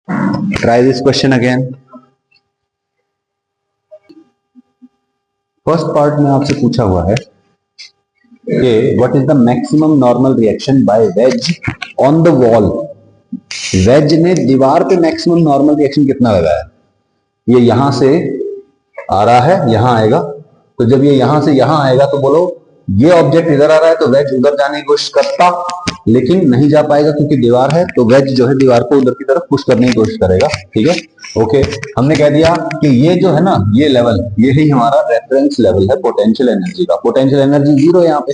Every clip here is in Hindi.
Try this question again. First part में आपसे पूछा हुआ है कि what is the maximum normal reaction by wedge on the wall. Wedge ने दीवार पे मैक्सिमम नॉर्मल रिएक्शन कितना लगाया? ये यहां से आ रहा है, यहां आएगा, तो जब ये यहां से यहां आएगा तो बोलो ये ऑब्जेक्ट इधर आ रहा है तो वेज उधर जाने की कोशिश करता, लेकिन नहीं जा पाएगा क्योंकि दीवार है, तो वेज जो है दीवार को उधर की तरफ पुश करने की कोशिश करेगा। ठीक है, ओके। हमने कह दिया कि ये जो है ना, ये लेवल, ये ही हमारा रेफरेंस लेवल है पोटेंशियल एनर्जी का। पोटेंशियल एनर्जी जीरो है यहाँ पे,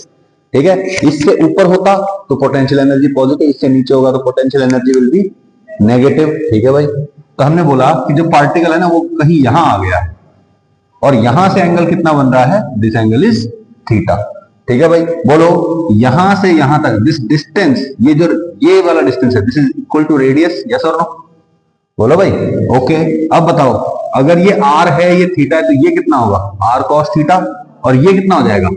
ठीक है। इससे ऊपर होता तो पोटेंशियल एनर्जी पॉजिटिव, इससे नीचे होगा तो potential energy will be negative. ठीक है भाई, तो हमने बोला कि जो पार्टिकल है ना वो कहीं यहां आ गया है और यहां से एंगल कितना बन रहा है? This angle is theta. ठीक है भाई, बोलो यहां से यहां तक दिस डिस्टेंस, ये वाला डिस्टेंस है, this is equal to radius, yes और नो? बोलो भाई, ओके। अब बताओ, अगर ये आर है, ये थीटा है, तो ये कितना होगा? आर कॉस थीटा, और ये कितना हो जाएगा?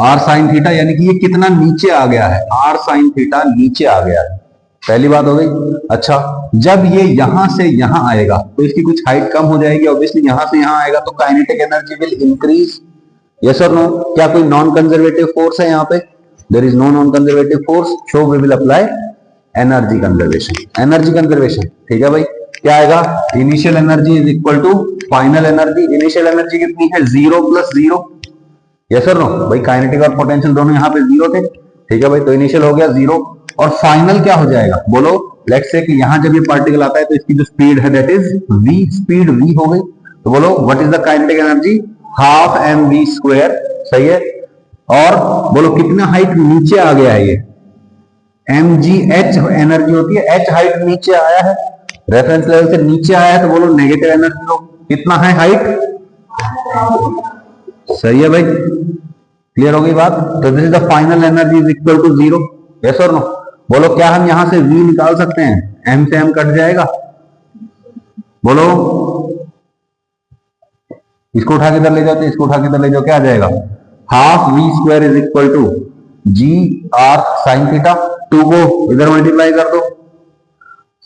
आर साइन थीटा, यानी कि ये कितना नीचे आ गया है? आर साइन थीटा नीचे आ गया है। पहली बात हो गई। अच्छा, जब ये यहां से यहां आएगा तो इसकी कुछ हाइट कम हो जाएगी, ऑब्वियसली यहां से यहां आएगा तो kinetic energy will increase, yes और नो? क्या कोई नॉन कंजर्वेटिव फोर्स है यहाँ पे? There is no non conservative force, so we will apply energy conservation. Energy conservation, ठीक है भाई। क्या आएगा? Initial energy is equal to final energy. Initial energy कितनी है? 0 + 0, यस और नो? भाई काइनेटिक और पोटेंशियल दोनों यहाँ पे 0 थे, ठीक है भाई, तो इनिशियल हो गया 0, और फाइनल क्या हो जाएगा? बोलो, लेट्स से कि यहां जब ये पार्टिकल आता है तो इसकी जो स्पीड है that is v, speed v हो गई, तो बोलो what is the kinetic energy? Half mv², सही है। और बोलो कितना हाइट नीचे आ गया है? ये mgh एनर्जी होती है, h हाइट नीचे आया है, रेफरेंस लेवल से नीचे आया है, तो बोलो नेगेटिव एनर्जी लो। कितना है हाइट? सही है भाई, क्लियर हो गई बात? तो this is the final energy is equal to 0, yes और नो? बोलो क्या हम यहां से v निकाल सकते हैं? m से m कट जाएगा, बोलो इसको उठा के इधर ले जाओ, तो इसको उठा के इधर ले जाओ, क्या आ जाएगा? Half v² is equal to G R sine theta, 2 को इधर मल्टीप्लाई कर दो,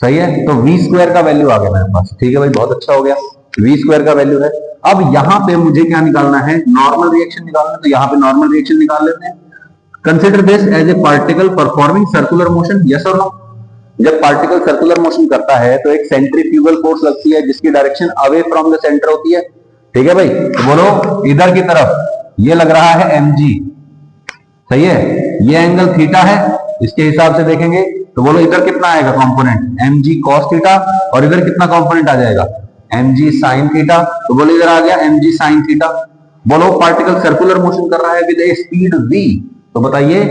सही है। तो v² का वैल्यू आ गया मेरे पास, ठीक है भाई, बहुत अच्छा हो गया, v² का वैल्यू है। अब यहां पे मुझे क्या निकालना है? नॉर्मल रिएक्शन निकालना है, तो यहां पे नॉर्मल रिएक्शन निकाल लेते हैं। Consider this as a particle performing circular motion, yes और नो? जब पार्टिकल सर्कुलर मोशन करता है तो एक सेंट्रीफ्यूगल फोर्स लगती है जिसकी direction away from the centre होती है, ठीक है भाई। तो बोलो इधर की तरफ ये लग रहा है mg, सही है, ये एंगल थीटा है, इसके हिसाब से देखेंगे तो बोलो इधर कितना आएगा कंपोनेंट? mg cos थीटा, और इधर कितना कंपोनेंट आ जाएगा? mg sin थीटा, तो बोलो इधर आ गया mg sin थीटा। बोलो पार्टिकल सर्कुलर मोशन कर रहा है विद ए स्पीड v, तो बताइए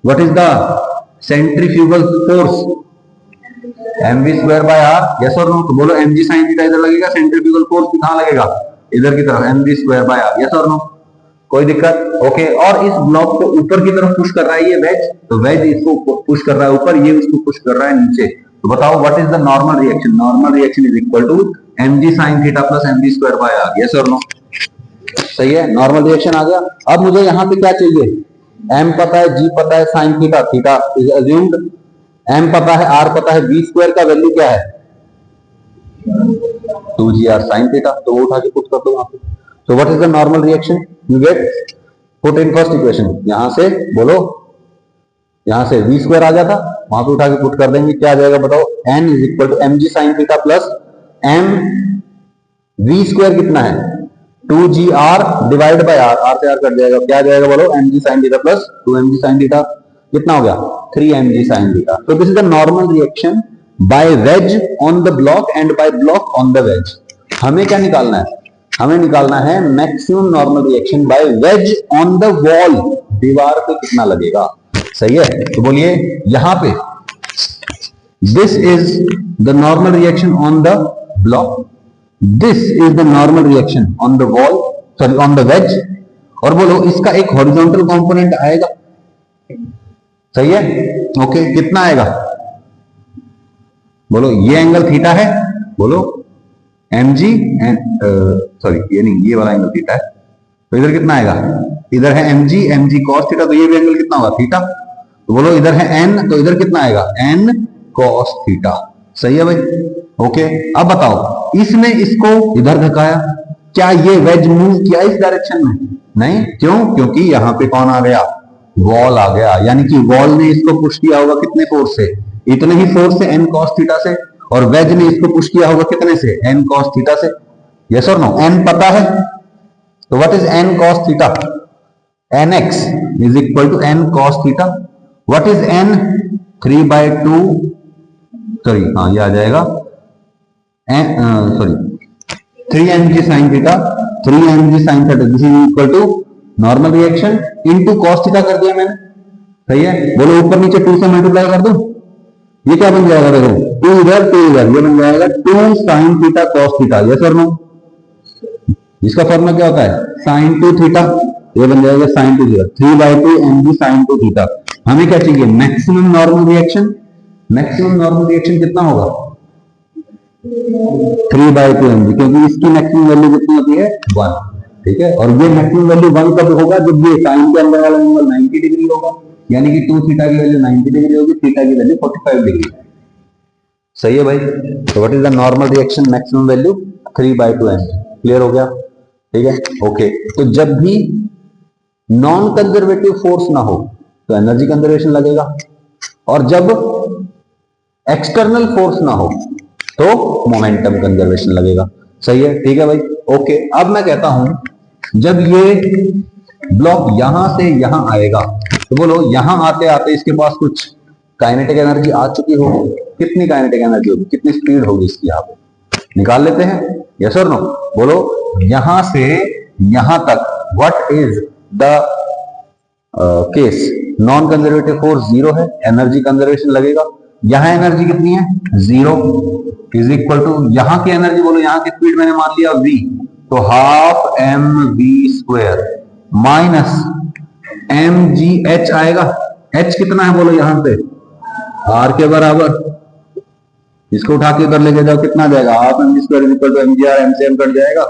what is the centrifugal force? mv²/r, yes और नो? तो बोलो mg sin थीटा इधर लगेगा, सेंट्रीफ्यूगल फोर्स कहां लगेगा? इधर की तरफ, mv²/r, यस और नो? कोई दिक्कत? ओके। और इस ब्लॉक को ऊपर की तरफ पुश कर रहा है ये वेज, तो वेज इसको पुश कर रहा है ऊपर, ये उसको पुश कर रहा है नीचे, तो बताओ what is the normal reaction? Normal reaction is equal to mg sin theta plus mv²/r, yes और नो? सही है, नॉर्मल रिएक्शन आ गया। अब मुझे यहां पे क्या चाहिए? m पता है, g पता है, sin theta, theta is assumed, m पता है, r पता है, v² का वैल्यू क्या है? 2gr sin थीटा, तो वो उठा के पुट कर दो वहां पे। So what is the normal reaction? You get put in first equation, यहां से बोलो, यहां से v² आ जाता, वहां पे उठा के पुट कर देंगे, क्या आ जाएगा बताओ? n is equal to mg sin theta plus m v² कितना है? 2gr divide by r, r से r कट जाएगा, क्या आ जाएगा बोलो? mg sin theta plus 2mg sin theta, कितना हो गया? 3mg sin theta. तो this is the normal reaction by wedge on the block and by block on the wedge. हमें क्या निकालना है? हमें निकालना है maximum normal reaction by wedge on the wall, दीवार पे कितना लगेगा, सही है। तो बोलिए यहां पे this is the normal reaction on the block, this is the normal reaction on the wall, sorry on the veg, और बोलो इसका एक हॉरिजॉन्टल कंपोनेंट आएगा, सही है, ओके। कितना आएगा? बोलो ये एंगल थीटा है, बोलो mg, सॉरी ये नहीं, ये वाला एंगल थीटा है, तो इधर कितना आएगा? इधर है mg cos थीटा, तो ये भी एंगल कितना होगा? थीटा। तो बोलो इधर है n, तो इधर कितना आएगा? n cos थीटा, सही है भाई। ओके, अब बताओ इसने इसको इधर धकाया, क्या ये वेज मूव किया इस डायरेक्शन में? नहीं, क्यों? क्योंकि यहां पे कौन आ गया? वॉल आ गया, यानी कि वॉल ने इसको पुश किया होगा कितने फोर्स से? इतने ही फोर्स से, एन कॉस थीटा से। और वेज ने इसको पुश किया होगा कितने से? एन कॉस थीटा से। यस और नो? एन पता है, तो what is N cos theta? N X is equal to N cos theta. What is N? 3/2, sorry हाँ ये आ जाएगा sorry 3mg sin theta, 3mg sin theta, this is equal to normal reaction into cos theta कर दिया मैंने, सही है? बोलो ऊपर नीचे 2 से मल्टीप्लाई कर दूं, ये क्या बन जाएगा? देखो 2 इधर 2 इधर, ये बन जाएगा 2 sin theta cos theta. Yes और नो? इसका फॉर्मूला क्या होता है? sin 2 थीटा, ये बन जाएगा sin 2 theta, 3/2 mg sin 2 theta. हमें क्या चाहिए? Maximum normal reaction. Maximum normal reaction कितना होगा? 3/2 mg, क्योंकि इसकी मैक्सिमम वैल्यू कितनी होती है? 1, ठीक है? और ये मैक्सिमम वैल्यू 1 कब होगा? जब ये साइन के अंदर वाला एंगल 90 डिग्री होगा, यानी कि 2 थीटा की वैल्यू 90 डिग्री होगी, थीटा की वैल्यू 45 डिग्री। सही है भाई? तो what is the normal reaction maximum value? 3/2 mg। Clear हो गया? ठीक है, ओके। तो जब भी नॉन कंजर्वेटिव फोर्स ना हो तो एनर्जी कंजर्वेशन लगेगा, और जब एक्सटर्नल फोर्स ना हो तो मोमेंटम कंजर्वेशन लगेगा। सही है? ठीक है भाई, ओके। अब मैं कहता हूं जब ये ब्लॉक यहां से यहां आएगा तो बोलो यहां आते आते इसके पास कुछ काइनेटिक एनर्जी आ चुकी होगी। कितनी काइनेटिक एनर्जी होगी? कितनी स्पीड होगी इसकी? यहाँ पे निकाल लेते हैं। यस और नो? बोलो यहां से यहां तक what is the case? Non conservative force 0 है, एनर्जी कंजर्वेशन लगेगा। यहां एनर्जी कितनी है? 0 इज इक्वल टू यहां की एनर्जी, बोलो यहां की स्पीड मैंने मान लिया v, तो हाफ mv² माइनस mgh आएगा। h कितना है बोलो यहां पे? r के बराबर। इसको उठा के उधर लेके जाओ, कितना जाएगा? Half mv² is equal to mgr, m से m कट जाएगा,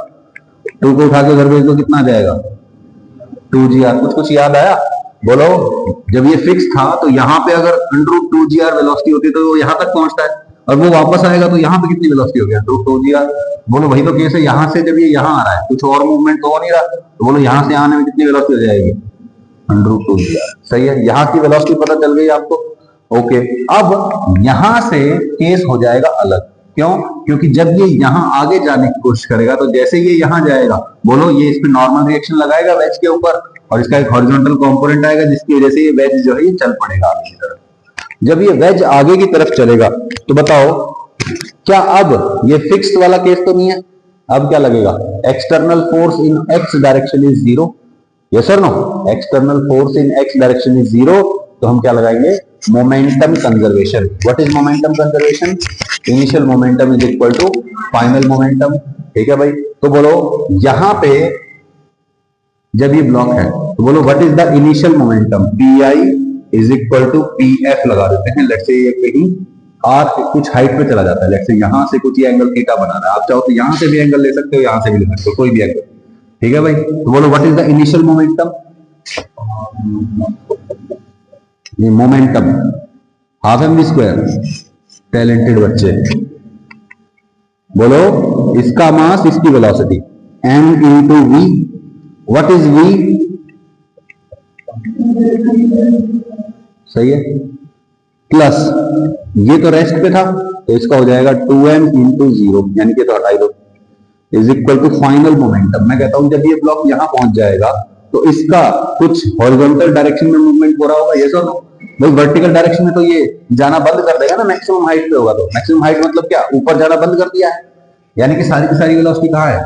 2 को उठा के उधर भेज दो, कितना जाएगा? 2gr। कुछ याद आया? बोलो जब ये फिक्स था तो यहाँ पे अगर √2gr वेलोसिटी होती तो वो यहाँ तक पहुंचता है, और वो वापस आएगा तो यहाँ पे कितनी वेलोसिटी हो गया? √2gr। बोलो वही तो केस है, यहाँ से जब ये यहाँ आ रहा है कुछ और मूवमेंट तो हो नहीं रहा, तो बोलो यहाँ से आने में कितनी वेलोसिटी हो जाएगी? √2gr। सही है? यहाँ की वेलोसिटी पता चल गई आपको। ओके, अब यहां से केस हो जाएगा अलग। क्यों? क्योंकि जब ये यहां आगे जाने की कोशिश करेगा तो जैसे ये यहां जाएगा, बोलो ये इस पे नॉर्मल रिएक्शन लगाएगा वेज के ऊपर, और इसका एक हॉरिजॉन्टल कंपोनेंट आएगा जिसकी वजह से ये वेज जो है ये चल पड़ेगा आगे की तरफ। जब ये वेज आगे की तरफ चलेगा तो बताओ क्या अब ये फिक्स्ड वाला केस तो नहीं है? अब क्या लगेगा? External force in X direction is 0। Yes और no? External force in X direction is 0, तो हम क्या लगाएंगे? Momentum conservation. What is momentum conservation? Initial momentum is equal to final momentum. ठीक है भाई? तो बोलो यहां पे जब ये ब्लॉक है तो बोलो what is the initial momentum? Pi is equal to Pf लगा देते हैं। लेट्स से ये कहीं r कुछ हाइट पे चला जाता है, लेट्स से यहां से कुछ ये एंगल थीटा बना रहा है, आप चाहो तो यहां से भी एंगल ले सकते हो, यहां से भी ले सकते हो, कोई भी एंगल। ठीक है भाई? तो बोलो what is the initial momentum? ये मोमेंटम हाफ mv²। टैलेंटेड बच्चे बोलो इसका मास, इसकी velocity m into v। What is v? सही है? प्लस ये तो रेस्ट पे था तो इसका हो जाएगा 2m इंटू 0, यानी कि तो हटाई दो, is equal to final momentum. मैं कहता हूं जब ये ब्लॉक यहां पहुंच जाएगा तो इसका कुछ हॉरिजॉन्टल डायरेक्शन में मूवमेंट हो रहा होगा। ये सर भाई वर्टिकल डायरेक्शन में तो ये जाना बंद कर देगा ना, मैक्सिमम हाइट पे होगा। तो मैक्सिमम हाइट मतलब क्या? ऊपर जाना बंद कर दिया है, यानी कि सारी की सारी वेलोसिटी कहां है?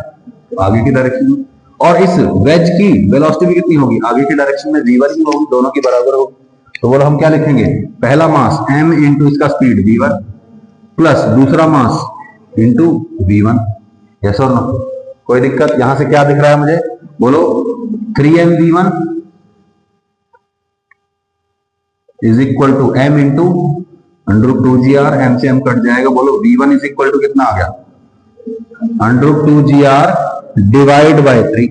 आगे की डायरेक्शन में। और इस वेज की वेलोसिटी भी कितनी होगी? आगे की डायरेक्शन में v1 ही होगी, दोनों की बराबर होगी। तो बोलो हम क्या लिखेंगे? पहला मास m इंटू इसका स्पीड v1 प्लस दूसरा मास इंटू v1। यस और नो? कोई दिक्कत? यहां से क्या दिख रहा है मुझे? बोलो 3mv1 is equal to m into √2gr, m से m कट जाएगा। बोलो v1 इज इक्वल टू कितना आ गया? √2gr divide bye 3।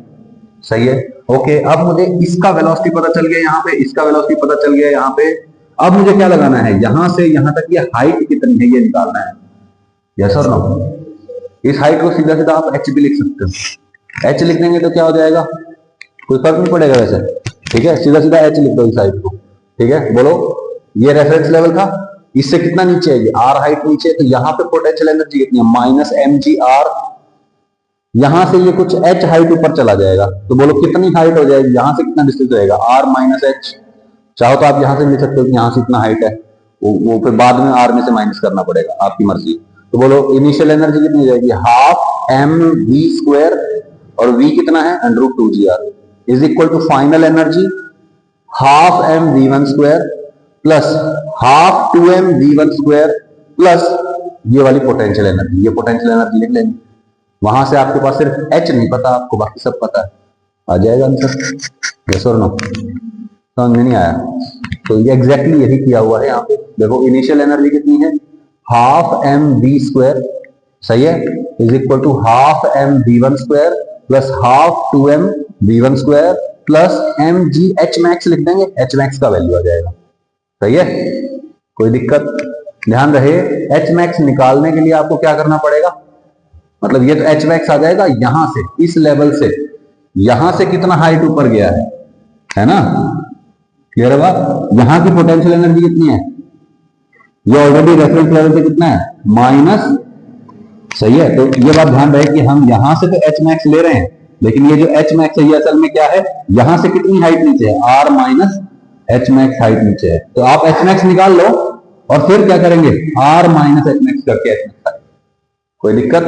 सही है? ओके, अब मुझे इसका वेलोसिटी पता चल गया यहाँ पे, इसका वेलोसिटी पता चल गया यहाँ पे। अब मुझे क्या लगाना है? यहां से यहां तक ये हाइट कितनी है ये निकालना है। यस और नो? इस हाइट को सीधा सीधा आप एच भी लिख सकते हो। एच लिख देंगे तो क्या हो जाएगा, कोई फर्क नहीं पड़ेगा वैसे, ठीक है, सीधा सीधा एच लिख दो इस हाइट को, ठीक है। बोलो, ये रेफरेंस लेवल था, इससे कितना नीचे है, ये आर हाइट नीचे है, तो यहाँ पे पोटेंशियल एनर्जी कितनी है, माइनस एम जी आर। यहां से ये कुछ एच हाइट ऊपर चला जाएगा, तो बोलो कितनी हाइट हो जाएगी, यहां से कितना डिस्टेंस रहेगा, आर माइनस एच। चाहो तो आप यहां से लिख सकते हो कि यहां से इतना हाइट है, वो फिर बाद में आर में से माइनस करना पड़ेगा, आपकी मर्जी। तो बोलो इनिशियल एनर्जी कितनी हो जाएगी, हाफ एम वी स्क्वायर, और वी कितना है, under root 2 GR, is equal to final energy half M V one square plus half 2m v1 square plus ये वाली पोटेंशियल एनर्जी, ये पोटेंशियल एनर्जी लिख लेंगे। वहां से आपके पास सिर्फ एच नहीं पता, आपको बाकी सब पता है, आ जाएगा आंसर। यस और नो? समझ में नहीं आया? तो ये एग्जैक्टली यही किया हुआ है यहाँ पे। देखो इनिशियल एनर्जी कितनी है, हाफ एम वी स्क्वायर, सही है, is equal to half M V one square plus half 2m v1 square plus M G H max लिख देंगे, एच मैक्स का वैल्यू आ जाएगा, सही है, कोई दिक्कत? ध्यान रहे, एच मैक्स निकालने के लिए आपको क्या करना पड़ेगा, मतलब ये तो एच मैक्स आ जाएगा यहां से, इस लेवल से, यहां से कितना हाइट ऊपर गया है ना, क्लियर है बात? यहां की पोटेंशियल एनर्जी कितनी है, ये ऑलरेडी रेफरेंस लेवल से कितना है, माइनस, सही है। तो ये बात ध्यान रहे कि हम यहां से तो एच मैक्स ले रहे हैं, लेकिन ये जो एच मैक्स है ये असल में क्या है, यहां से कितनी हाइट नीचे है, R minus H max height नीचे है। तो आप एच मैक्स निकाल लो और फिर क्या करेंगे, आर माइनस एच मैक्स करके एच मैक्स, कोई दिक्कत?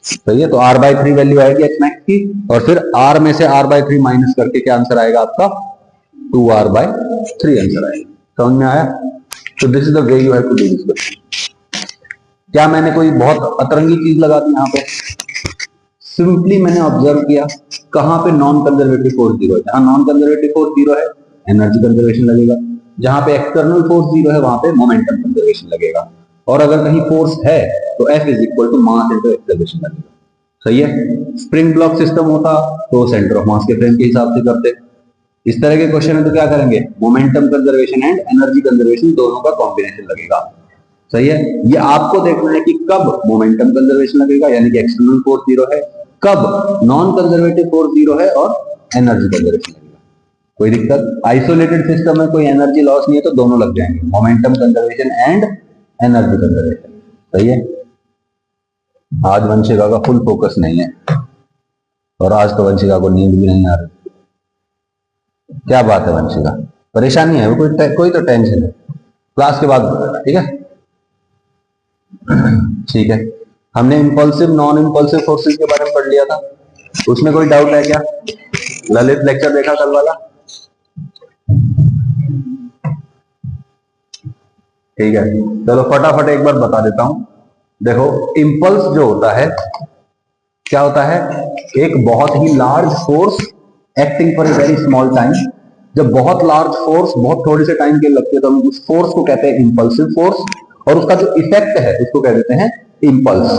सही है, तो आर बाई 3 वैल्यू आएगी एच मैक्स की, और फिर आर में से आर बाई 3 माइनस करके क्या आंसर आएगा आपका, 2r बाई 3 आंसर आएगा। समझ में आया? तो this is the way you have to do this question. क्या मैंने कोई बहुत अतरंगी चीज लगा दी यहाँ पे, सिंपली मैंने ऑब्जर्व किया कहां पे नॉन कंजर्वेटिव फोर्स जीरो है, जहां नॉन कंजर्वेटिव फोर्स जीरो है एनर्जी कंजर्वेशन लगेगा, जहां पे एक्सटर्नल फोर्स जीरो है वहां पे मोमेंटम कंजर्वेशन लगेगा, और अगर कहीं फोर्स है तो F is equal to mass into acceleration लगेगा, सही है। स्प्रिंग ब्लॉक सिस्टम होता तो सेंटर ऑफ मास के फ्रेम के हिसाब से करते। इस तरह के क्वेश्चन है तो क्या करेंगे, momentum conservation and energy conservation दोनों का कॉम्बिनेशन लगेगा, सही है। ये आपको देखना है कि कब मोमेंटम कंजर्वेशन लगेगा, यानी कि एक्सटर्नल फोर्स जीरो है, कब नॉन कंजर्वेटिव फोर्स जीरो है और एनर्जी कंजर्वेशन लगेगा, कोई दिक्कत? आइसोलेटेड सिस्टम में कोई एनर्जी लॉस नहीं है तो दोनों लग जाएंगे, momentum conservation and energy conservation, सही है। आज वंशिका का फुल फोकस नहीं है, और आज तो वंशिका को नींद भी नहीं आ रही, क्या बात है वंशिका, परेशानी है, कोई तो टेंशन है, क्लास के बाद बताना, ठीक है? ठीक है, हमने इंपल्सिव नॉन इंपल्सिव फोर्सेस के बारे में पढ़ लिया था, उसमें कोई डाउट है क्या? ललित लेक्चर देखा कल वाला? ठीक है, चलो फटाफट एक बार बता देता हूं। देखो इंपल्स जो होता है क्या होता है, एक बहुत ही large force acting for a very small time. जब बहुत लार्ज फोर्स बहुत थोड़े से टाइम के लगते हैं तो हम उस फोर्स को कहते हैं इंपल्सिव फोर्स, और उसका जो इफेक्ट है उसको कह देते हैं इंपल्स।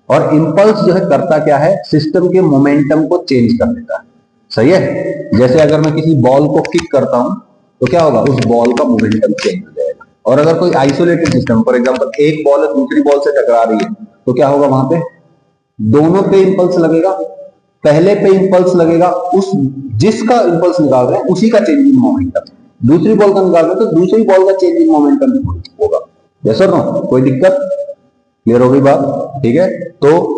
और इंपल्स जो है करता क्या है, सिस्टम के मोमेंटम को चेंज कर देता है, सही है। जैसे अगर मैं किसी बॉल को किक करता हूं तो क्या होगा, उस बॉल का मोमेंटम चेंज हो जाएगा। और अगर कोई आइसोलेटेड सिस्टम, फॉर एग्जांपल एक बॉल दूसरी बॉल से टकरा रही है, तो क्या होगा, वहां पे दोनों पे इंपल्स लगेगा, पहले पे इंपल्स लगेगा, उस जिसका इंपल्स निकाल रहे हैं उसी का चेंज इन मोमेंटम, दूसरी बॉल का निकाल रहे हैं तो दूसरी बॉल का चेंज इन मोमेंटम होगा। यस और नो? कोई दिक्कत? क्लियर हो गई बात? ठीक है, तो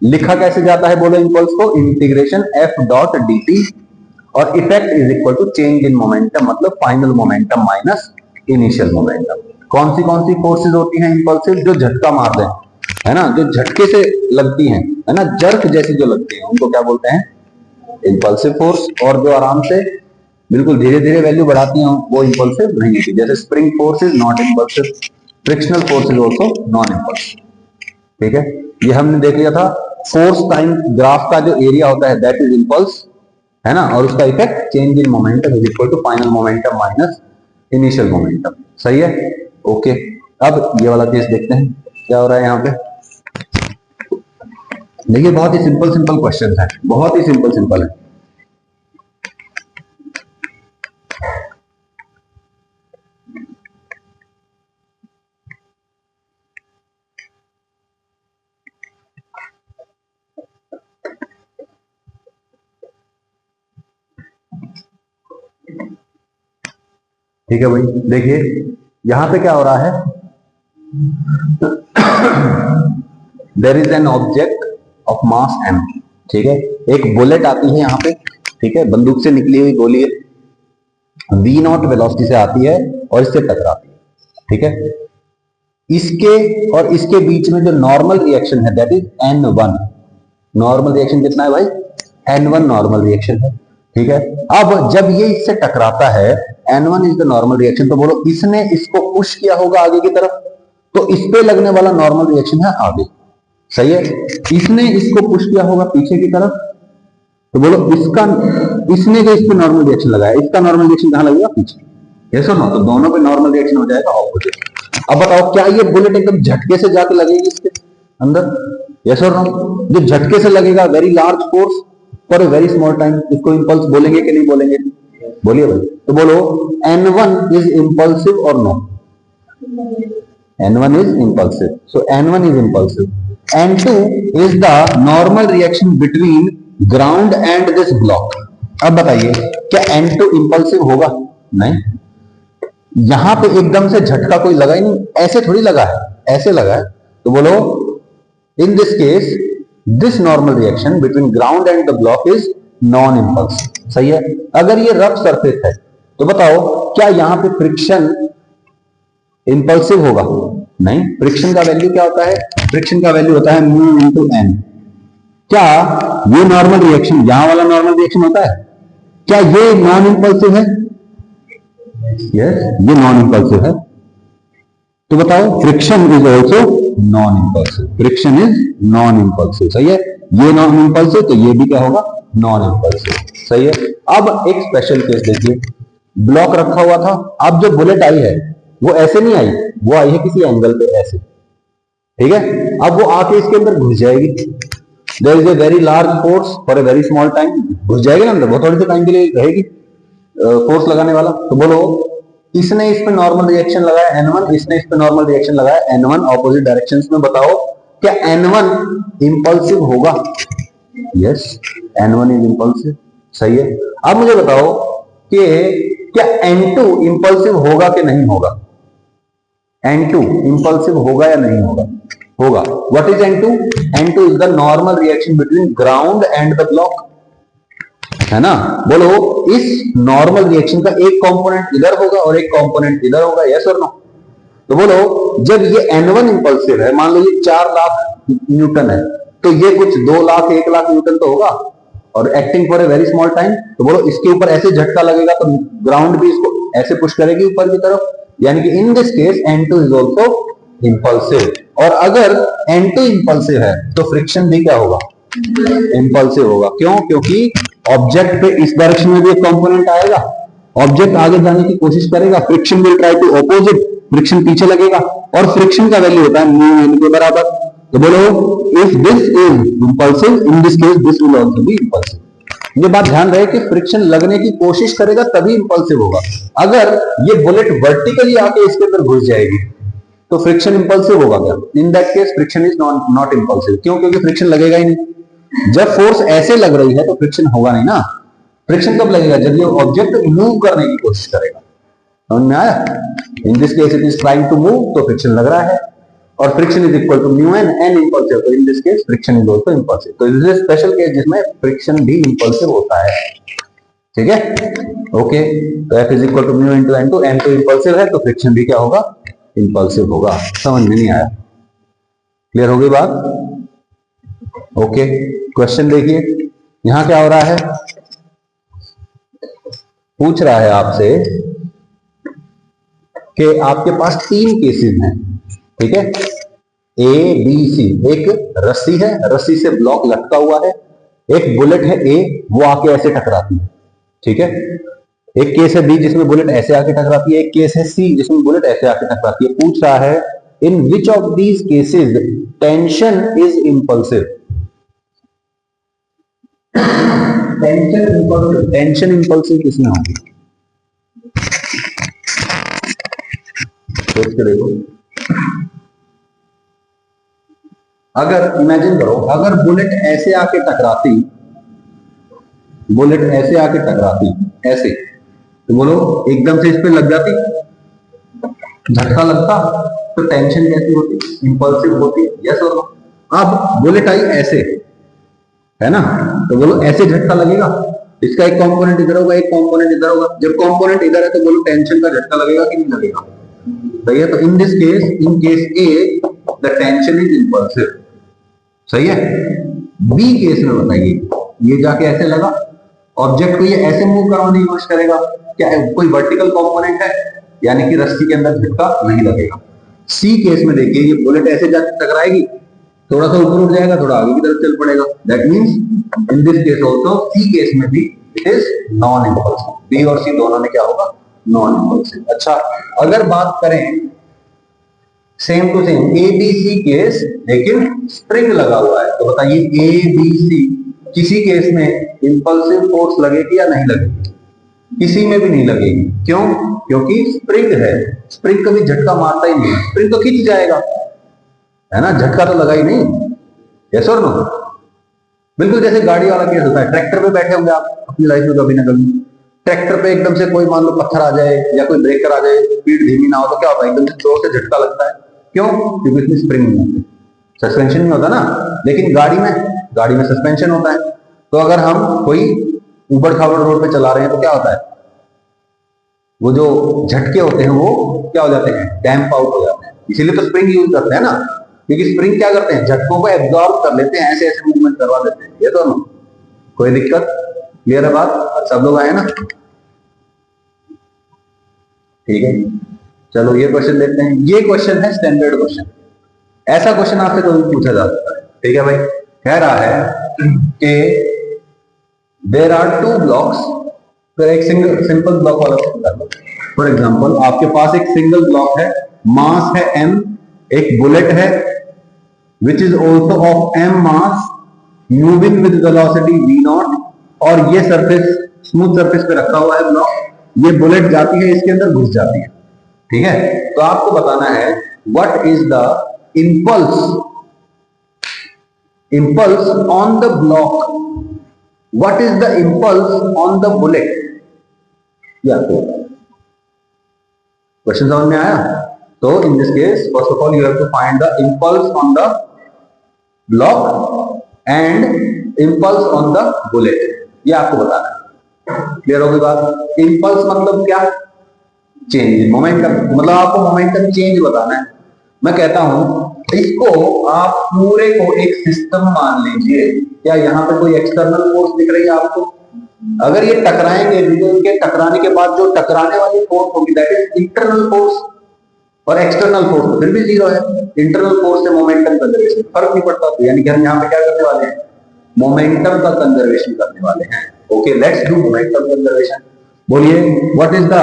लिखा कैसे जाता है बोलो इंपल्स को, integration F dot D T, और effect is equal to change in momentum, मतलब final momentum minus initial momentum. कौन सी फोर्सेज होती हैं इंपल्सिव, जो झटका मार दें, है ना, जो झटके से लगती हैं, है ना, जर्क जैसी जो लगती हैं उनको क्या बोलते हैं, इंपल्सिव फोर्स। और जो आराम से बिल्कुल धीरे धीरे वैल्यू बढ़ाती हैं वो इंपल्सिव नहीं होती, जैसे spring force is not impulsive, frictional force is also non impulsive, ठीक है। ये हमने देख लिया था, फोर्स टाइम ग्राफ का जो एरिया होता है दैट इज इंपल्स, है ना, और उसका effect change in momentum is equal to final momentum minus initial momentum, सही है, ओके। अब ये वाला केस देखते हैं क्या हो रहा है यहाँ पे। देखिए बहुत ही सिंपल सिंपल क्वेश्चन है, बहुत ही सिंपल सिंपल है। ठीक है भाई, देखिए यहां पे क्या हो रहा है, there is an object of mass m, ठीक है, एक बुलेट आती है यहाँ पे, ठीक है, बंदूक से निकली हुई गोली है, v0 वेलोसिटी से आती है और इससे टकराती है, ठीक है, इसके और इसके बीच में जो नॉर्मल रिएक्शन है that is n1, normal reaction कितना है भाई, n1 नॉर्मल रिएक्शन है, ठीक है। अब जब ये इससे टकराता है, n1 is the normal reaction, तो बोलो इसने इसको पुश किया होगा आगे की तरफ, तो इस पे लगने वाला नॉर्मल रिएक्शन है आगे, सही है। इसने इसको पुश किया होगा पीछे की तरफ, तो बोलो इसका, इसने जो इस पे नॉर्मल रिएक्शन लगाया, इसका नॉर्मल रिएक्शन कहां लगेगा, पीछे, यस और नो, तो दोनों पे नॉर्मल रिएक्शन हो जाएगा ऑपोजिट। अब बताओ क्या ये बुलेट एकदम झटके से जाके लगेगी इसके अंदर, यस और नो, जो झटके से लगेगा, very large force for a very small time, इसको इंपल्स बोलेंगे कि नहीं बोलेंगे, बोलिए भाई, तो बोलो n1 इज इंपल्सिव और no, n1 is impulsive, so n1 is impulsive, n2 is the normal reaction between ground and this block। अब बताइए क्या n2 impulsive होगा, नहीं, यहां पे एकदम से झटका कोई लगा ही नहीं, ऐसे थोड़ी लगा है, ऐसे लगा है, तो बोलो in this case this normal reaction between ground and the block is non impulsive, सही है। अगर ये रफ सरफेस है तो बताओ क्या यहां पे फ्रिक्शन इंपल्सिव होगा, नहीं, फ्रिक्शन का वैल्यू क्या होता है, फ्रिक्शन का वैल्यू होता है म्यू इनटू एन। क्या ये नॉर्मल रिएक्शन, यहां वाला नॉर्मल रिएक्शन होता है, क्या ये नॉन इंपल्सिव है, यस, ये नॉन इंपल्सिव है, तो बताओ friction is also non impulsive, friction is non impulsive, सही है, ये नॉन इंपल्सिव तो ये भी क्या होगा, नॉन इंपल्सिव, सही है। अब एक स्पेशल केस देखिए, ब्लॉक रखा हुआ था, अब जो बुलेट आई है वो ऐसे नहीं आई, वो आई है किसी एंगल पे ऐसे, ठीक है, अब वो आके इसके अंदर घुस जाएगी, there is a very large force for a very small time, घुस जाएगी ना अंदर, वो थोड़ी सी टाइम के लिए रहेगी फोर्स लगाने वाला, तो बोलो इसने इस पे नॉर्मल रिएक्शन लगाया n1, इसने इस पे नॉर्मल रिएक्शन लगाया n1 ऑपोजिट डायरेक्शंस में, बताओ क्या n1 इंपल्सिव होगा, यस, n1 इज इंपल्सिव, सही है। अब मुझे बताओ कि क्या n2 इंपल्सिव होगा कि नहीं होगा, n2 इंपल्सिव होगा या नहीं होगा, होगा। What is n2, n2 is the normal reaction between ground and the block, है ना, बोलो इस नॉर्मल रिएक्शन का एक कंपोनेंट इधर होगा और एक कंपोनेंट इधर होगा, यस और नो, तो बोलो जब ये n1 इंपल्सिव है, मान लो ये 4 लाख न्यूटन है, तो ये कुछ 2 लाख 1 लाख न्यूटन तो होगा, और acting for a very small time, तो बोलो इसके ऊपर ऐसे झटका लगेगा तो ग्राउंड भी इसको ऐसे पुश करेगी ऊपर की तरफ, यानी कि इन this case n2 is also impulsive, और अगर n2 इंपल्सिव है तो फ्रिक्शन भी क्या होगा, इंपल्सिव होगा, क्यों, क्योंकि ऑब्जेक्ट पे इस डायरेक्शन में भी एक कंपोनेंट आएगा, ऑब्जेक्ट आगे जाने की कोशिश करेगा, friction will try to opposite, friction पीछे लगेगा, और फ्रिक्शन का वैल्यू होता है म्यू एन के बराबर, तो बोलो if this is impulsive in this case this will also be impulsive. ये बात ध्यान रहे कि फ्रिक्शन लगने की कोशिश करेगा तभी इंपल्सिव होगा, अगर ये बुलेट वर्टिकली आके इसके अंदर घुस जाएगी तो फ्रिक्शन इंपल्सिव होगा क्या, in that case friction is not impulsive, क्यों, क्योंकि फ्रिक्शन लगेगा ही नहीं, जब फोर्स ऐसे लग रही है तो फ्रिक्शन होगा नहीं ना, फ्रिक्शन कब लगेगा, जब ये ऑब्जेक्ट मूव करने की कोशिश करेगा, समझ में आया, in this case it is trying to move, तो फ्रिक्शन लग रहा है, और friction is equal to mu N, N impulsive, तो in this case friction is also impulsive, तो दिस इज स्पेशल केस जिसमें फ्रिक्शन भी इंपल्सिव होता है, ठीक है, ओके, तो F is equal to mu into n2, n2 impulsive है तो फ्रिक्शन भी क्या होगा, इंपल्सिव होगा, समझ में नहीं आया, क्लियर हो गई बात, ओके, क्वेश्चन देखिए, यहां क्या हो रहा है, पूछ रहा है आपसे कि आपके पास 3 केसेस हैं, ठीक है, ए बी सी, एक रस्सी है, रस्सी से ब्लॉक लटका हुआ है, एक बुलेट है ए, वो आके ऐसे टकराती है, ठीक है, एक केस है बी जिसमें बुलेट ऐसे आके टकराती है, एक केस है सी जिसमें बुलेट ऐसे आके टकराती है, पूछ रहा है in which of these cases tension is impulsive, tension impulsive किसमें होगी, सोच के देखो, अगर इमेजिन करो, अगर बुलेट ऐसे आके टकराती, बुलेट ऐसे आके टकराती ऐसे, तो बोलो एकदम से इस पे लग जाती, झटका लगता तो टेंशन कैसी होती, इंपल्सिव होती, यस और नो। अब बुलेट आई ऐसे, है ना, तो बोलो ऐसे झटका लगेगा, इसका एक कंपोनेंट इधर होगा, एक कंपोनेंट इधर होगा, जब कंपोनेंट इधर है तो बोलो टेंशन का झटका लगेगा कि नहीं लगेगा, सही है। तो in this case, in case A the tension is impulsive, सही है। बी केस में बताइए, ये जाके ऐसे लगा, ऑब्जेक्ट को ये ऐसे मूव करवाने की कोशिश करेगा, क्या है, कोई वर्टिकल कंपोनेंट है, यानी कि रस्सी के अंदर झटका नहीं लगेगा। सी केस में देखिए, ये बुलेट ऐसे जाके टकराएगी, थोड़ा सा ऊपर उठ जाएगा, थोड़ा आगे की तरफ चल पड़ेगा, that means in this case also, C case में भी it is non impulsive. B और सी दोनों में क्या होगा, नॉन इंपल्सिव। अच्छा, अगर बात करें same to same A B C case, लेकिन स्प्रिंग लगा हुआ है, तो बताइए ए बी सी किसी केस में इंपल्सिव फोर्स लगेगी या नहीं लगेगी, किसी में भी नहीं लगेगी। क्यों? क्योंकि स्प्रिंग है, स्प्रिंग कभी झटका मारता ही नहीं, स्प्रिंग तो खींच जाएगा, है ना, झटका तो लगा ही नहीं, यस और नो। बिल्कुल जैसे गाड़ी वाला केस होता है, ट्रैक्टर पे बैठे होंगे आप अपनी लाइफ में कभी ना कभी, ट्रैक्टर पे एकदम से कोई मान लो पत्थर आ जाए या कोई ब्रेकर आ जाए, स्पीड धीमी ना हो तो क्या होता है, एकदम से जोर से झटका लगता है। क्यों? क्योंकि इसमें स्प्रिंग नहीं होती, सस्पेंशन नहीं होता ना। लेकिन गाड़ी में सस्पेंशन होता है। तो अगर हम कोई ऊबड़ खाबड़ रोड पे चला रहे हैं तो क्या होता है, वो जो झटके होते हैं वो क्या हो जाते हैं, डैम्प आउट हो जाते हैं। इसीलिए तो स्प्रिंग यूज करते हैं ना, क्योंकि स्प्रिंग क्या करते हैं, झटकों को एब्जॉर्ब कर लेते हैं, ऐसे ऐसे मूवमेंट करवा देते हैं। ये दोनों, कोई दिक्कत, क्लियर है बात, सब लोग आए ना, ठीक है। चलो ये क्वेश्चन देखते हैं। ये क्वेश्चन है स्टैंडर्ड क्वेश्चन, ऐसा क्वेश्चन आपसे कभी पूछा जा सकता है, ठीक है भाई। कह रहा है कि देयर आर टू ब्लॉक्स, फिर एक सिंपल ब्लॉक वाला क्वेश्चन। फॉर एग्जांपल आपके पास एक सिंगल ब्लॉक है, मास है m, एक बुलेट है which is also of m mass, moving with velocity v0, और ये सरफेस स्मूथ सरफेस पे रखा हुआ है ब्लॉक, ये बुलेट जाती है इसके अंदर घुस जाती है, ठीक है। तो आपको बताना है what is the impulse on the block, what is the impulse on the bullet, या क्वेश्चन समझ में आया। तो in this case first of all you have to find the impulse on the block and impulse on the bullet, ये आपको बताना है। क्लियर होगी बात। impulse मतलब क्या, चेंज, मोमेंटम, मतलब आपको मोमेंटम चेंज बताना है। मैं कहता हूं इसको आप पूरे को एक सिस्टम मान लीजिए, या यहाँ पे कोई एक्सटर्नल फोर्स दिख रही है आपको, अगर ये टकराएंगे तो इनके टकराने के बाद जो टकराने वाली फोर्स होगी दैट इज इंटरनल फोर्स, और एक्सटर्नल फोर्स तो फिर भी जीरो है। इंटरनल फोर्स से मोमेंटम कंजर्वेशन फर्क नहीं पड़ता, तो यानी कि हम यहाँ पे क्या करने वाले हैं, मोमेंटम का कंजर्वेशन करने वाले हैं। Okay, let's do momentum conservation. बोलिए what is the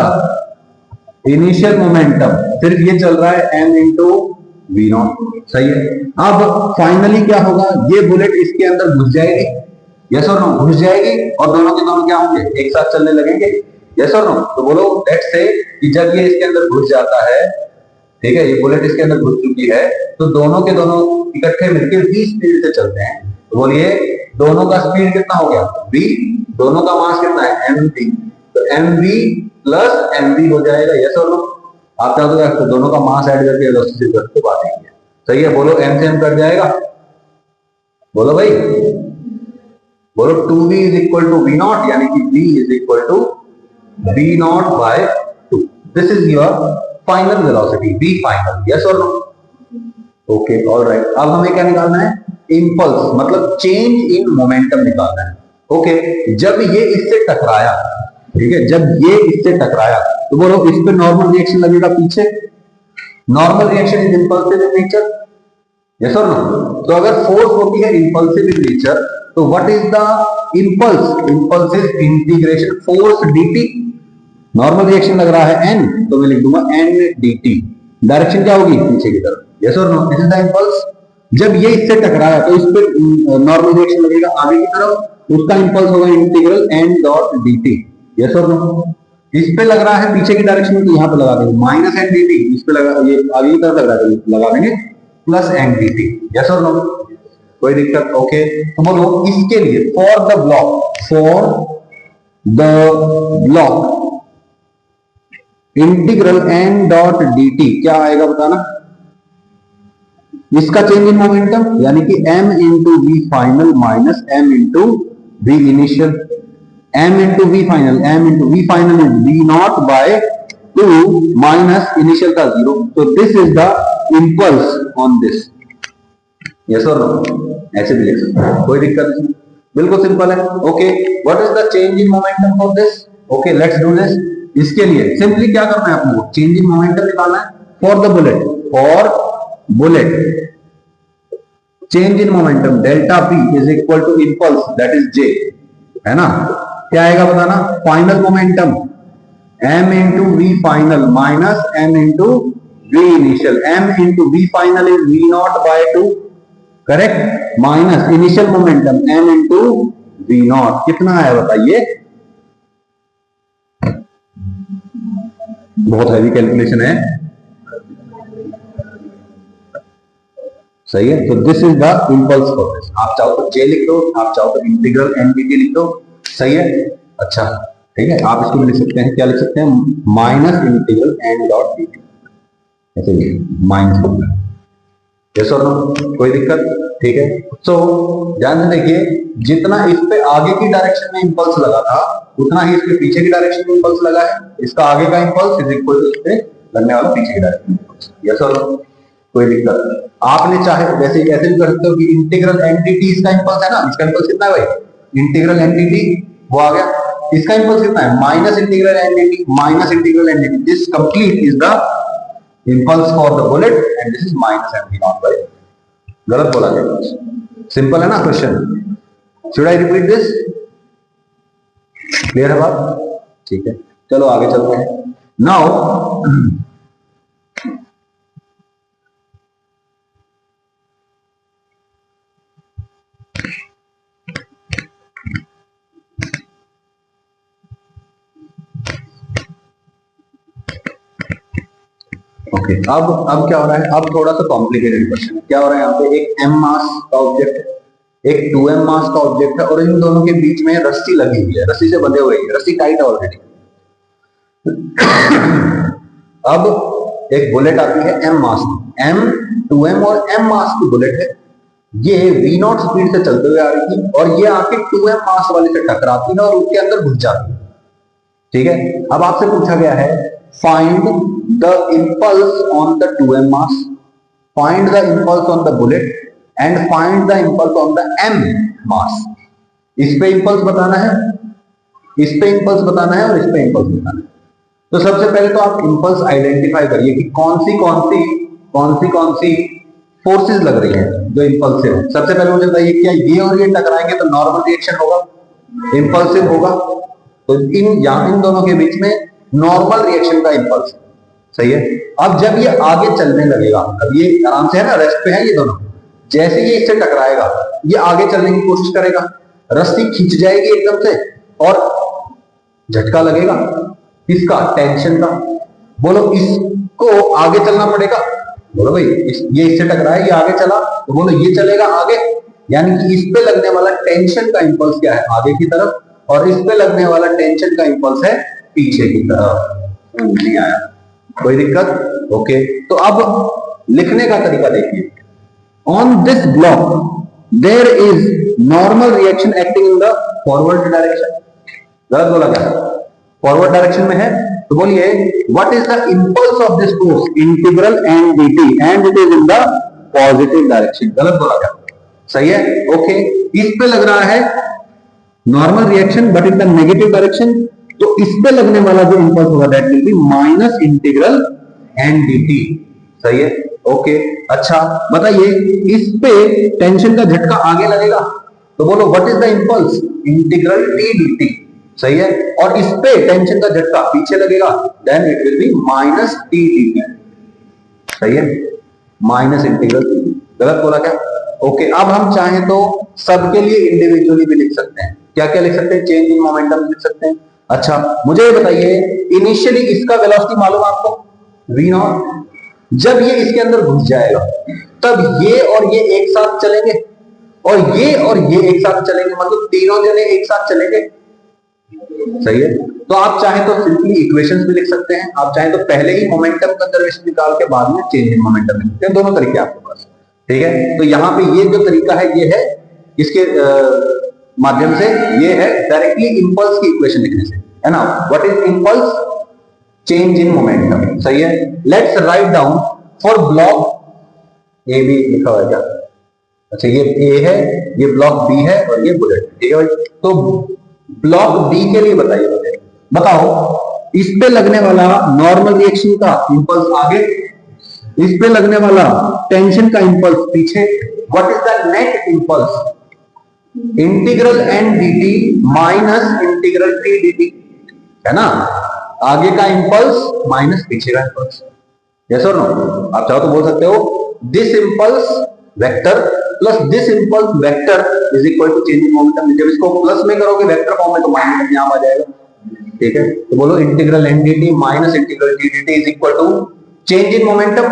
initial momentum, सिर्फ ये चल रहा है m इंटू v0, सही है। अब फाइनली क्या होगा, ये बुलेट इसके अंदर घुस जाएगी, यस और नो, घुस जाएगी, और दोनों के दोनों क्या होंगे, एक साथ चलने लगेंगे, यस और नो। तो बोलो लेट्स से कि जब ये इसके अंदर घुस जाता है, ठीक है, ये बुलेट इसके अंदर घुस चुकी है, तो दोनों के दोनों इकट्ठे मिलकर v स्पीड से चलते हैं। तो बोलिए दोनों का स्पीड कितना हो गया, v, दोनों का मास कितना है, mv, तो mv प्लस mv हो जाएगा, यस और नो। आप चाहो तो दोनों का मास ऐड करके वेलोसिटी को पा देंगे, सही है। बोलो m से m कट जाएगा, बोलो भाई, बोलो 2v is equal to v0, यानी कि v is equal to v0 by 2, this is your final velocity, v final, yes और नो। Okay, alright. अब हमें क्या निकालना है, इंपल्स, मतलब चेंज इन मोमेंटम निकालना है। ओके, जब ये इससे टकराया, ठीक है, जब ये इससे टकराया तो बोलो इस पे नॉर्मल रिएक्शन लगेगा पीछे, normal reaction is impulsive in nature, yes और नो। तो अगर फोर्स होती है इंपल्सिव इन नेचर, तो what is the impulse, impulse is integration force dt, normal reaction लग रहा है n, तो मैं लिख दूंगा n dt, डायरेक्शन क्या होगी, पीछे की तरफ, यस और no, this is the impulse. जब ये इससे टकराया तो इस पे नॉर्मल रिएक्शन लगेगा आगे की तरफ, उसका इंपल्स होगा integral n dot dt, yes और नो। इस पे लग रहा है पीछे की डायरेक्शन में, तो यहाँ पे लगा देंगे माइनस n dt, इस पे लगा, ये आगे की तरफ लग रहा है तो लगा देंगे प्लस n dt, यस और नो, कोई दिक्कत। ओके, तो बोलो इसके लिए for the block integral N dot D T क्या आएगा बताना, इसका चेंज इन मोमेंटम यानी कि m into V final minus m into V initial, m into V final, m into V final is v not by 2 minus initial का 0, तो this is the impulse on this, yes और नो, ऐसे भी लिख सकते हैं, कोई दिक्कत नहीं, बिल्कुल सिंपल है। Okay, what is the change in momentum for this, okay let's do this. इसके लिए सिंपली क्या करना है आपको, चेंज इन मोमेंटम निकालना है for the bullet, for bullet change in momentum delta P is equal to impulse that is J, है ना, क्या आएगा बताना, final momentum m into V final minus m into V initial, m into V final is v not by 2, correct, minus initial momentum m into V naught, कितना है बताइए, बहुत हैवी कैलकुलेशन है, सही है, तो this is the impulse for this, आप चाहो तो जे लिख दो, आप चाहो तो इंटीग्रल एन डी टी लिख दो, सही है, अच्छा ठीक है, आप इसको भी लिख सकते हैं, क्या लिख सकते हैं, minus integral N dot D T, ऐसे भी माइनस, यस और नो, कोई दिक्कत, ठीक है। सो ध्यान से देखिए, जितना इस पे आगे की डायरेक्शन में इंपल्स लगा था उतना ही इसके पीछे की डायरेक्शन में इंपल्स लगा है, इसका आगे का इंपल्स इज इक्वल टू इस पे लगने वाला पीछे की डायरेक्शन में इंपल्स, यस और नो, कोई दिक्कत नहीं। आपने चाहे वैसे ऐसे भी कर सकते हो कि इंटीग्रल एनटीटी इसका इंपल्स है ना, इसका इंपल्स कितना है भाई, इंटीग्रल एनटीटी वो आ गया, इसका इंपल्स कितना है, minus integral N D T, minus integral N D T, this complete is the impulse for the bullet and this is minus M V not by, गलत बोला गया, सिंपल है ना question, should I repeat this, clear है बात, ठीक है, चलो आगे चलते हैं। नाउ ओके, अब क्या हो रहा है, अब थोड़ा सा कॉम्प्लिकेटेड क्वेश्चन है, क्या हो रहा है यहाँ पे, एक m मास का ऑब्जेक्ट है, एक 2m मास का ऑब्जेक्ट है, और इन दोनों के बीच में रस्सी लगी हुई है, रस्सी से बंधे हुए हैं, रस्सी टाइट है ऑलरेडी। अब एक बुलेट आती है m मास की, m 2m और m मास की बुलेट है, ये v नॉट स्पीड से चलते हुए आ रही थी और ये आके 2m मास वाले से टकराती है और उसके अंदर घुस जाती है, ठीक है। अब आपसे पूछा गया है find the impulse on the 2m mass, find the impulse on the bullet and find the impulse on the m मास, इस पे इंपल्स बताना है, इस पे इंपल्स बताना है और इस पे इंपल्स बताना है। तो सबसे पहले तो आप इंपल्स आइडेंटिफाई करिए कि कौन सी फोर्सेस लग रही हैं जो इंपल्सिव है। सबसे पहले मुझे बताइए, क्या ये और ये टकराएंगे तो नॉर्मल रिएक्शन होगा, इंपल्सिव होगा, तो इन दोनों के बीच में नॉर्मल रिएक्शन का इंपल्स, सही है। अब जब ये आगे चलने लगेगा, अब ये आराम से है ना, रेस्ट पे है ये दोनों, जैसे ये इससे टकराएगा ये आगे चलने की कोशिश करेगा, रस्सी खिंच जाएगी एकदम से और झटका लगेगा, किसका, टेंशन का, बोलो इसको आगे चलना पड़ेगा, बोलो भाई ये इससे टकराया, ये आगे चला, तो बोलो ये चलेगा आगे, यानी कि इस पे लगने वाला टेंशन का इंपल्स क्या है, आगे की तरफ, और इस पे लगने वाला टेंशन का इंपल्स है पीछे की तरफ। नहीं आया, कोई दिक्कत, ओके। तो अब लिखने का तरीका देखिए, on this block there is normal reaction acting in the forward direction, गलत बोला क्या, फॉरवर्ड डायरेक्शन में है, तो बोलिए what is the impulse of this force, integral N D T and it is in the positive direction, गलत बोला क्या, सही है, ओके। इस पे लग रहा है normal reaction but in the negative direction, तो इस पे लगने वाला जो इंपल्स होगा that will be minus integral N D T, सही है, ओके। अच्छा बताइए, इस पे टेंशन का झटका आगे लगेगा, तो बोलो what is the impulse, integral T D T, सही है, और इस पे टेंशन का झटका पीछे लगेगा, then it will be minus T D T, सही है, माइनस इंटीग्रल टी डी, गलत बोला क्या, ओके। अब हम चाहें तो सबके लिए इंडिविजुअली भी लिख सकते हैं, क्या क्या लिख सकते हैं, चेंज इन मोमेंटम लिख सकते हैं। अच्छा मुझे ये बताइए, इनिशियली इसका वेलोसिटी मालूम आपको, v नॉट, जब ये इसके अंदर घुस जाएगा तब ये और ये एक साथ चलेंगे और ये एक साथ चलेंगे, मतलब तीनों जने एक साथ चलेंगे, सही है। तो आप चाहे तो सिंपली इक्वेशंस भी लिख सकते हैं, आप चाहे तो पहले ही मोमेंटम कंजर्वेशन निकाल के बाद में चेंज इन मोमेंटम लिख सकते हैं, दोनों तरीके आपके पास। ठीक है, तो यहाँ पे ये जो तरीका है ये है इसके माध्यम से, ये है डायरेक्टली इंपल्स की इक्वेशन लिखने से, है ना। What is impulse? Change in momentum. सही है। Let's write down for block A B लिखा हुआ है क्या? अच्छा, ये ए है, ये ब्लॉक बी है और ये बुलेट। ठीक है भाई, तो ब्लॉक बी के लिए बताइए मुझे, बताओ इस पे लगने वाला नॉर्मल रिएक्शन का इंपल्स आगे, इस पे लगने वाला टेंशन का इंपल्स पीछे। What is the net impulse? Integral N dt minus integral T dt, है ना। आगे का इंपल्स माइनस पीछे का इंपल्स। यस और नो? आप चाहो तो बोल सकते हो this impulse vector plus this impulse vector is equal to change in momentum. जब इसको प्लस में करोगे वेक्टर फॉर्म में तो माइनस यहां आ जाएगा। ठीक है, तो बोलो integral N dt minus integral T dt is equal to change in momentum.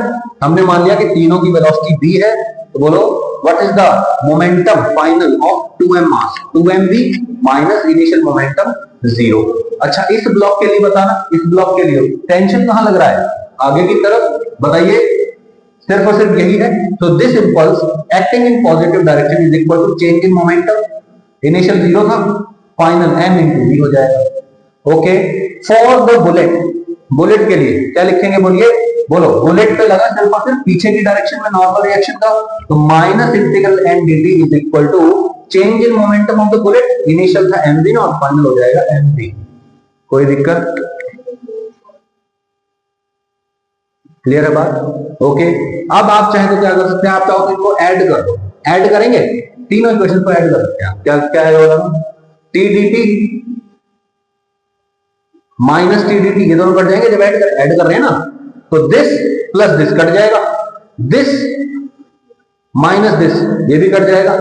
हमने मान लिया कि तीनों की वेलोसिटी v है, तो बोलो what is the momentum final of 2m mass? 2mv minus initial momentum 0। अच्छा, इस ब्लॉक के लिए बताना, इस ब्लॉक के लिए टेंशन कहां लग रहा है? आगे की तरफ, बताइए। सिर्फ और सिर्फ यही है। तो this impulse acting in positive direction is equal to change in momentum. Initial 0 था, फाइनल m into v हो जाएगा। Okay, for the bullet, bullet के लिए क्या लिखेंगे बोलिए? बोलो, बुलेट पे लगा सिर्फ और सिर्फ पीछे की डायरेक्शन में नॉर्मल रिएक्शन का, तो minus integral n dt is equal to change in momentum of the bullet. Initial था mv और फाइनल हो जाएगा mv। कोई दिक्कत? क्लियर है बात? ओके, अब आप चाहे तो क्या कर सकते हैं, आप चाहो तो इनको ऐड कर दो। ऐड करेंगे, तीनों इक्वेशन को ऐड कर सकते हैं। क्या क्या है? T dt minus T dt, ये दोनों कट जाएंगे जब ऐड कर रहे हैं ना, तो दिस प्लस दिस कट जाएगा, दिस माइनस दिस ये भी कट जाएगा।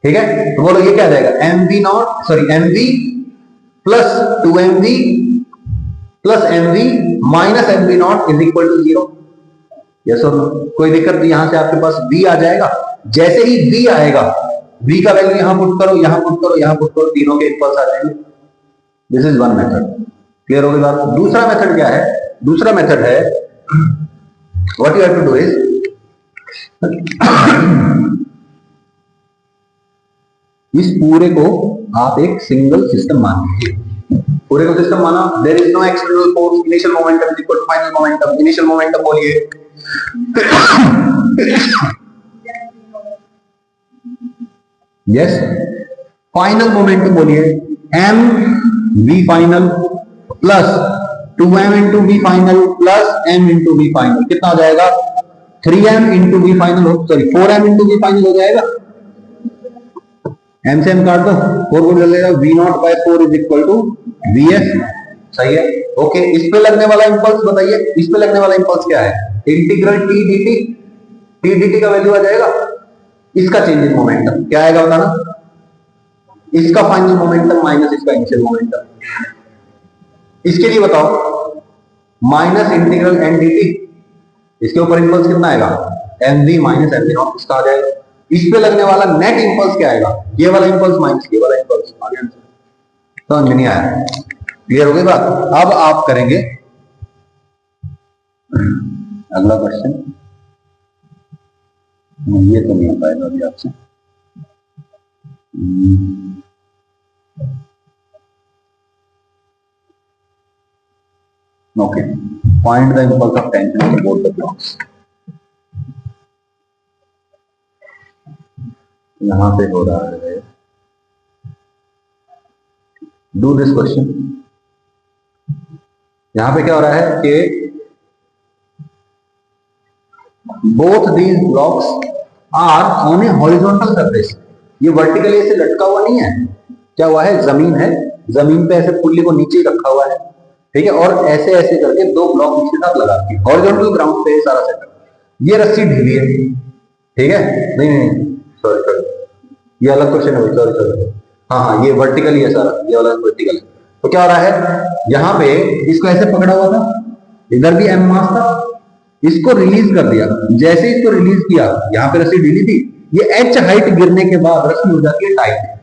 ठीक है, तो बोलो ये क्या आ जाएगा? mv naught, sorry mv plus 2mv plus mv minus mv naught is equal to 0। Yes और नो? कोई दिक्कत नहीं, यहां से आपके पास v आ जाएगा। जैसे ही v आएगा, v का वैल्यू यहां पुट करो, यहां पुट करो, यहां पुट करो, तीनों के इंपल्स आ जाएंगे। This is one method. Clear हो गई बात? दूसरा मेथड क्या है? दूसरा मेथड है what you have to do is, इस पूरे को आप एक सिंगल सिस्टम मान लीजिए। पूरे को सिस्टम माना, there is no external force, initial momentum is equal to final momentum. Initial momentum बोलिए यस, फाइनल मोमेंटम बोलिए m v final plus 2m into V final plus m into V final. कितना हो जाएगा? 3m इंटू वी फाइनल हो, sorry 4m into V final हो जाएगा। m से m काट दो, 4 को चल जाएगा, v not by 4 is equal to vf। सही है। ओके, इस पे लगने वाला इंपल्स बताइए, इस पे लगने वाला इंपल्स क्या है? Integral t dt, t dt का वैल्यू आ जाएगा। इसका चेंज इन मोमेंटम क्या आएगा बताना? इसका फाइनल मोमेंटम माइनस इसका इनिशियल मोमेंटम। इसके लिए बताओ, माइनस इंटीग्रल एन dt, इसके ऊपर इंपल्स कितना आएगा? mv माइनस mv नॉट, इसका आ जाएगा। इस पे लगने वाला नेट इंपल्स क्या आएगा? ये वाला इंपल्स माइनस ये वाला इंपल्स। समझ में नहीं आया? क्लियर हो गई बात? अब आप करेंगे अगला क्वेश्चन। ये तो नहीं हो पाएगा अभी आपसे। Okay, find the impulse of tension of both the blocks. यहां पे हो रहा है, डू दिस क्वेश्चन। यहां पे क्या हो रहा है कि both these blocks are on a horizontal surface. ये वर्टिकली ऐसे लटका हुआ नहीं है, क्या हुआ है? जमीन है, जमीन पे ऐसे पुल्ली को नीचे रखा हुआ है। ठीक है, और ऐसे ऐसे करके दो ब्लॉक इसके साथ लगा के हॉरिजॉन्टल ग्राउंड पे सारा सेटअप। ये रस्सी ढीली है। ठीक है, नहीं नहीं सॉरी सॉरी, ये अलग क्वेश्चन है, सॉरी सॉरी। हाँ हाँ, ये वर्टिकली है सारा, ये वाला वर्टिकल है। तो क्या हो रहा है, यहाँ पे इसको ऐसे पकड़ा हुआ था, इधर भी एम मास था, इसको रिलीज कर दिया। जैसे इसको रिलीज किया, यहाँ पे रस्सी ढीली थी, ये एच हाइट गिरने के बाद रस्सी हो जाती है टाइट,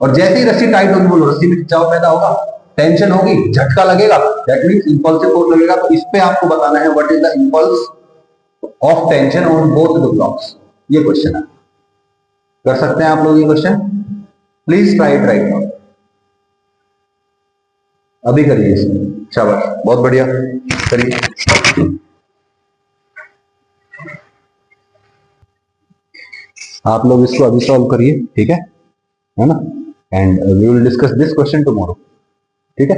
और जैसे ही रस्सी टाइट होगी, बोलो रस्सी में खिंचाव पैदा होगा, टेंशन होगी, झटका लगेगा, दैट मींस इंपल्सिव फोर्स लगेगा। तो इस पे आपको बताना है what is the impulse of tension on both the blocks. ये क्वेश्चन है, कर सकते हैं आप लोग ये question? Please try it right now, अभी करिए इसमें। शाबाश, बहुत बढ़िया, करिए। आप लोग इसको अभी सॉल्व करिए, ठीक है ना? And we will discuss this question tomorrow, ठीक है?